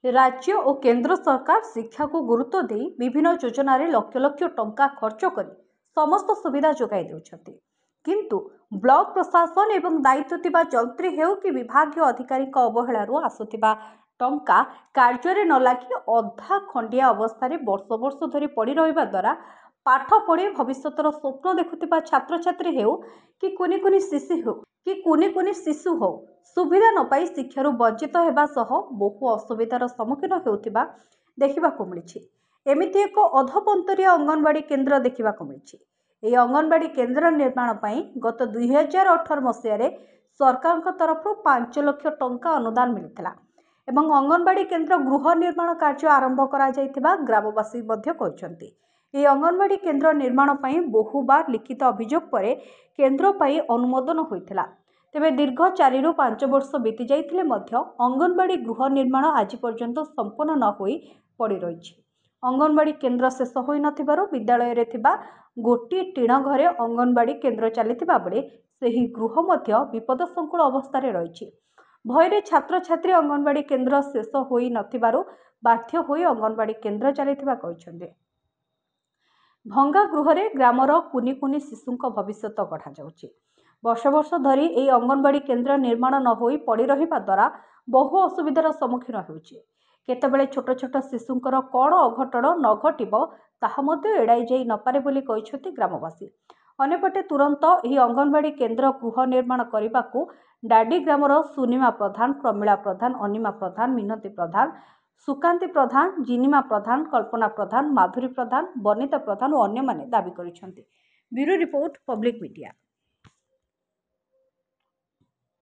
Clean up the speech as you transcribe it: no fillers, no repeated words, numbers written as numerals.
राज्य और केंद्र सरकार शिक्षा को गुरुत्व दे विभिन्न योजन लक्ष लक्ष टंका खर्च कर समस्त सुविधा जोगाई देउछथि। किंतु ब्लॉक प्रशासन एवं दायित्व थिबा जंत्री हेउ कि विभागीय अधिकारी अवहेलारू आसुथिबा टंका कार्य न लगी अधा खंडिया अवस्था वर्ष वर्ष धरी पड़ी रहिबा द्वारा पाठ पढ़ी भविष्यतर स्वप्न देखुथिबा छात्र छात्री हेउ कि कुनि कुनि शिशु हो सुविधा न पाई शिक्षारू वंचित हेबा सह बहु असुविधार सम्मुखीन हेउथिबा देखिबाकु मिलिछि। एमिति एक अधपंतरिया अंगनवाड़ी केन्द्र देखिबाकु मिलिछि। एही अंगनवाड़ी केन्द्र निर्माण पई गत 2018 मसीह सरकार तरफ 5 लाख टंका अनुदान मिलिथिला एवं अंगनवाड़ी केन्द्र गृह निर्माण कार्य आरंभ करा जायतिबा ग्रामवासी मध्य कहउछन्ति। एही अंगनवाड़ी केन्द्र निर्माण पई बहुबार लिखित अभियोग परे केन्द्र पई अनुमोदन होइथिला। तेबे दीर्घ 4 ରୁ 5 वर्ष बीती जाइथिले मध्य अंगनवाड़ी गृह निर्माण आज पर्यंत संपूर्ण न होई पड़ी रहिछि। अंगनवाड़ी केन्द्र शेष होई नथिबारु विद्यालय रे थिबा गोटी टीण घरे अंगनवाड़ी केन्द्र चलिथिबा बेले सेही गृह मध्य विपदसंकुल अवस्था रे रहिछि। भयरे छात्र छात्री अंगनवाड़ी केन्द्र शेष होई नथिबारु बाध्य होई अंगनवाड़ी केन्द्र चलिथिबा कहिसंदे। भंगा गृह रे ग्रामर कुनि कुनि शिशुंक भविष्यत गढ़ा जाउछि। वर्ष वर्ष धरी एही अंगनवाड़ी केन्द्र निर्माण न होई पड़ी रहिबा द्वारा बहु असुविधार सम्मुखीन हेउछि। केतेबेले छोट छोट शिशुंकर कौन अघटन न घटिबो ताहा मध्य एड़ाई जाई न पारे बोली कहिसंति ग्रामवासी। अन्यपटे तुरंत एही अंगनवाड़ी केन्द्र गृह निर्माण करिबाकू डाडी ग्रामर सुनीमा प्रधान, प्रमिला प्रधान, अनिमा प्रधान, मिनती प्रधान, सुकांती प्रधान, जिनीमा प्रधान, कल्पना प्रधान, माधुरी प्रधान, बनिता प्रधान और अन्य माने दाबी करिसंति। Bureau report, public media.